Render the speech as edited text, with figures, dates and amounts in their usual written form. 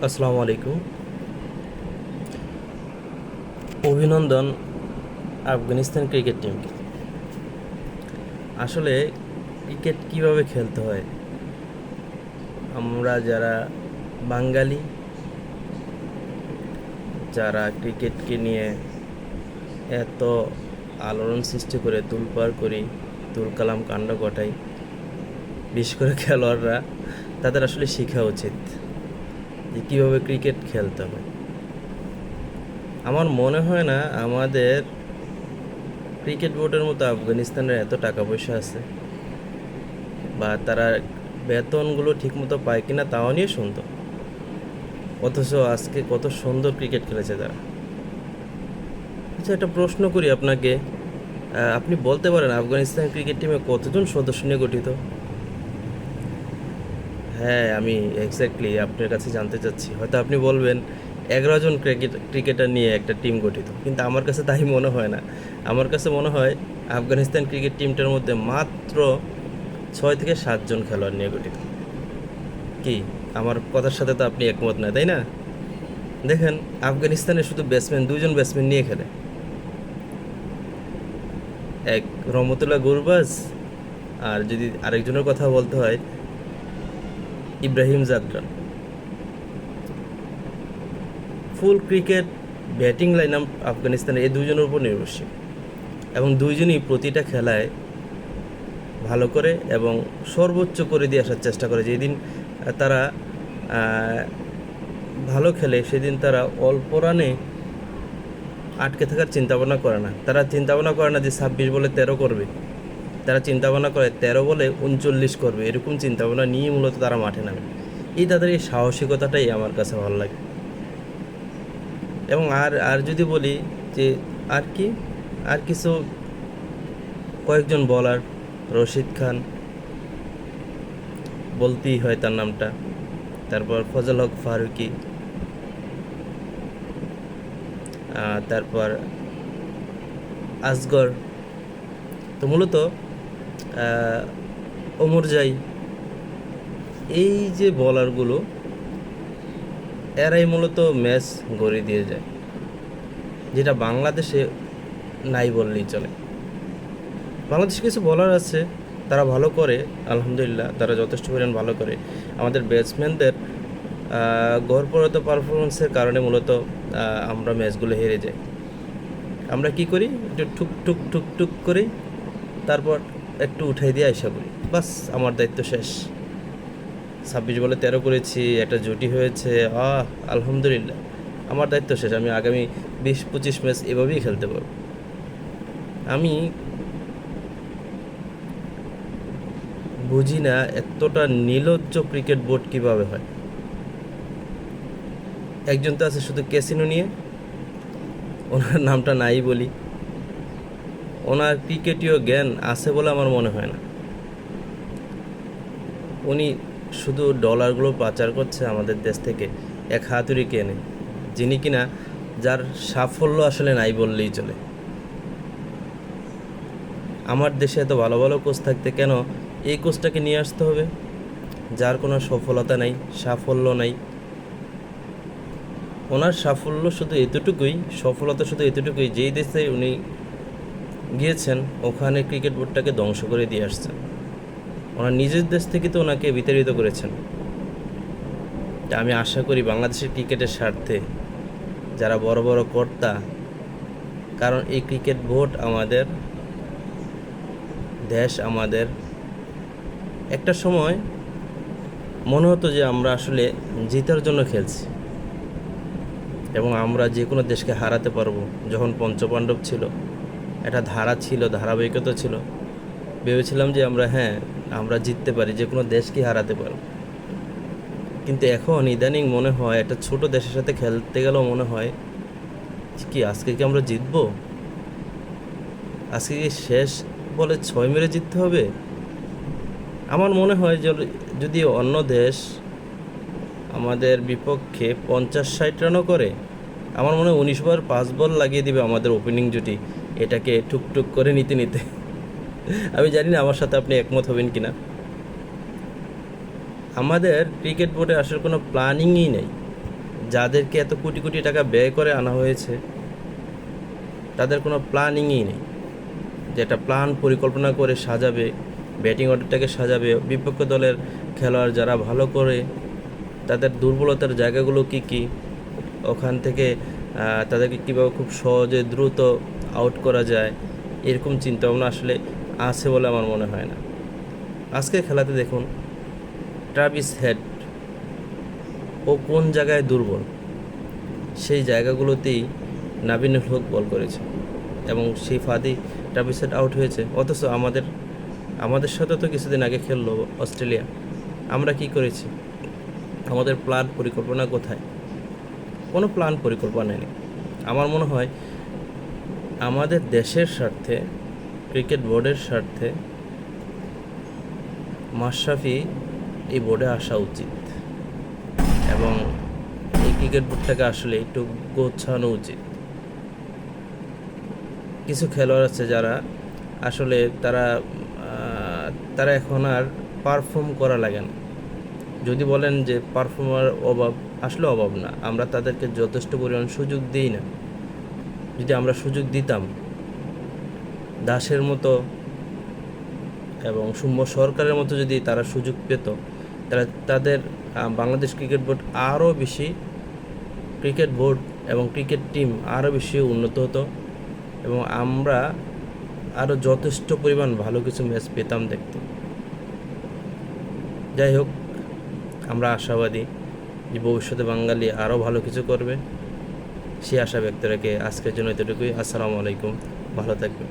আসসালামু আলাইকুম। অভিনন্দন আফগানিস্তান ক্রিকেট টিমকে। আসলে ক্রিকেট কিভাবে খেলতে হয়, আমরা যারা বাঙালি, যারা ক্রিকেটকে নিয়ে এত আলোড়ন সৃষ্টি করে তুলপাড় করি, তুলকালাম কাণ্ড ঘটাই, বিশেষ করে খেলোয়াড়রা, তাদের আসলে শেখা উচিত যে কীভাবে ক্রিকেট খেলতে হয়। আমার মনে হয় না আমাদের ক্রিকেট বোর্ডের মতো আফগানিস্তানের এত টাকা পয়সা আছে, বা তারা বেতনগুলো ঠিকমতো পায় কিনা তাও নিয়ে শুনতো, অথচ আজকে কত সুন্দর ক্রিকেট খেলেছে তারা। আচ্ছা, একটা প্রশ্ন করি আপনাকে, আপনি বলতে পারেন আফগানিস্তান ক্রিকেট টিমে কতজন সদস্য নিয়ে গঠিত? হ্যাঁ, আমি এক্স্যাক্টলি আপনার কাছে জানতে চাচ্ছি। হয়তো আপনি বলবেন 11 জন ক্রিকেটার নিয়ে একটা টিম গঠিত, কিন্তু আমার কাছে তাই মনে হয় না। আমার কাছে মনে হয় আফগানিস্তান ক্রিকেট টিমটার মধ্যে মাত্র 6 থেকে 7 জন খেলোয়াড় নিয়ে গঠিত। কি, আমার কথার সাথে তো আপনি একমত না, তাই না? দেখেন, আফগানিস্তানে শুধু ব্যাটসম্যান, 2 জন ব্যাটসম্যান নিয়ে খেলে। এক রহমতুল্লাহ গুরবাজ, আর যদি আরেকজনের কথা বলতে হয়, ইব্রাহিম জাদরান। ফুল ক্রিকেট ব্যাটিং লাইন আপ আফগানিস্তানের এই 2 জনের উপর নির্ভরশীল, এবং 2 জনই প্রতিটা খেলায় ভালো করে এবং সর্বোচ্চ করে দিয়ে আসার চেষ্টা করে। যেদিন তারা ভালো খেলে, সেদিন তারা অল্প রানে আটকে থাকার চিন্তাভাবনা করে না। তারা চিন্তাভাবনা করে না যে 26 বলে 13 করবে, তারা চিন্তাভাবনা করে 13 বলে 39 করবে। এরকম চিন্তাভাবনা নিয়ে মূলত তারা মাঠে নামে। তাদের এই সাহসিকতাটাই আমার কাছে ভালো লাগে। এবং আর আর যদি বলি যে আর কি, আর কিছু কয়েকজন বলার, রশিদ খান বলতেই হয় তার নামটা, তারপর ফজল হক ফারুকি, তারপর আসগর। তো মূলত ওমর জাই, এই যে বলারগুলো, এরাই মূলত ম্যাচ গড়ে দিয়ে যায়, যেটা বাংলাদেশে নাই বললেই চলে। বাংলাদেশে কিছু বলার আছে, তারা ভালো করে, আলহামদুলিল্লাহ, তারা যথেষ্ট পরিমাণ ভালো করে। আমাদের ব্যাটসম্যানদের গড়পড়তা পারফরমেন্সের কারণে মূলত আমরা ম্যাচগুলো হেরে যাই। আমরা কি করি, একটু ঠুক ঠুক ঠুক টুক করি, তারপর একটু উঠাই দিয়ে আশা করি, বাস আমার দায়িত্ব শেষ। 26 বলে 13 করেছি, একটা জুটি হয়েছে, আলহামদুলিল্লাহ, আমার দায়িত্ব শেষ। আমি আগামী 20-25 ম্যাচ এভাবেই খেলতে পারব। আমি বুঝি না এতটা নির্লজ্জ ক্রিকেট বোর্ড কীভাবে হয়। একজন তো আছে শুধু ক্যাসিনো নিয়ে, ওনার নামটা নাই বলি, ওনার ক্রিকেটীয় জ্ঞান আছে বলে আমার মনে হয় না। উনি শুধু ডলারগুলো পাচার করছে আমাদের দেশ থেকে এক হাতুড়ি কেনে, যিনি কিনা, যার সাফল্য আসলে নাই বললেই চলে। আমার দেশে এত ভালো ভালো কোচ থাকতে কেন এই কোচটাকে নিয়ে আসতে হবে, যার কোনো সফলতা নাই, সাফল্য নাই? ওনার সাফল্য শুধু এতটুকুই, সফলতা শুধু এতটুকুই, যেই দেশে উনি গিয়েছেন ওখানে ক্রিকেট বোর্ডটাকে ধ্বংস করে দিয়ে আসছেন। ওনার নিজের দেশ থেকে তো ওনাকে বিতাড়িত করেছেন। আমি আশা করি বাংলাদেশের ক্রিকেটের স্বার্থে যারা বড় বড় কর্তা, কারণ এই ক্রিকেট বোর্ড আমাদের দেশ, আমাদের একটা সময় মনে হতো যে আমরা আসলে জেতার জন্য খেলছি, এবং আমরা যে কোনো দেশকে হারাতে পারবো। যখন পঞ্চপাণ্ডব ছিল, একটা ধারা ছিল, ধারাবাহিকতা ছিল, ভেবেছিলাম যে আমরা জিততে পারি, যে কোনো দেশকে হারাতে পারবো। কিন্তু এখন ইদানিং মনে হয় একটা ছোট দেশের সাথে খেলতে গেলেও মনে হয় কি আজকে কি আমরা জিতবো? আজকে কি শেষ বলে 6 মেরে জিততে হবে? আমার মনে হয় যে যদি অন্য দেশ আমাদের বিপক্ষে 50-60 রানও করে, আমার মনে হয় 19 ওভার 5 বল লাগিয়ে দিবে আমাদের ওপেনিং জুটি, এটাকে টুকটুক করে নিতে নিতে। আমি জানি না আমার সাথে আপনি একমত হবেন কি না। আমাদের ক্রিকেট বোর্ডে আসার কোনো প্ল্যানিংই নেই। যাদেরকে এত কোটি কোটি টাকা ব্যয় করে আনা হয়েছে তাদের কোনো প্ল্যানিংই নেই, যেটা প্ল্যান পরিকল্পনা করে সাজাবে, ব্যাটিং অর্ডারটাকে সাজাবে, বিপক্ষ দলের খেলোয়াড় যারা ভালো করে তাদের দুর্বলতার জায়গাগুলো কি কি, ওখান থেকে তাদেরকে কীভাবে খুব সহজে দ্রুত আউট করা যায়, এরকম চিন্তাভাবনা আসলে আছে বলে আমার মনে হয় না। আজকের খেলাতে দেখুন ট্রাভিস হেড ও কোন জায়গায় দুর্বল সেই জায়গাগুলোতেই নাবিনুল হক বল করেছে এবং সেই ফাঁদে ট্রাভিস হেড আউট হয়েছে। অথচ আমাদের সাথে তো কিছুদিন আগে খেললো অস্ট্রেলিয়া, আমরা কি করেছি? আমাদের প্ল্যান পরিকল্পনা কোথায়? কোনো প্ল্যান পরিকল্পনা নেই। আমার মনে হয় আমাদের দেশের স্বার্থে, ক্রিকেট বোর্ডের স্বার্থে মাশরাফি এই বোর্ডে আসা উচিত এবং এই ক্রিকেট বোর্ডটাকে আসলে একটু গোছানো উচিত। কিছু খেলোয়াড় আছে যারা আসলে তারা এখন আর পারফর্ম করা লাগে না। যদি বলেন যে পারফর্মার অভাব, আসলে অভাব না, আমরা তাদেরকে যথেষ্ট পরিমাণ সুযোগ দিই না। যদি আমরা সুযোগ দিতাম, দাসের মতো এবং সৌম্য সরকারের মতো যদি তারা সুযোগ পেত, তাদের বাংলাদেশ ক্রিকেট বোর্ড আরও বেশি, ক্রিকেট বোর্ড এবং ক্রিকেট টিম আরও বেশি উন্নত হতো এবং আমরা আরও যথেষ্ট পরিমাণ ভালো কিছু ম্যাচ পেতাম দেখতে। যাই হোক, আমরা আশাবাদী যে ভবিষ্যতে বাঙালি আরও ভালো কিছু করবে, সেই আশা ব্যক্ত রেখে আজকের জন্য এতটুকুই। আসসালামু আলাইকুম, ভালো থাকবেন।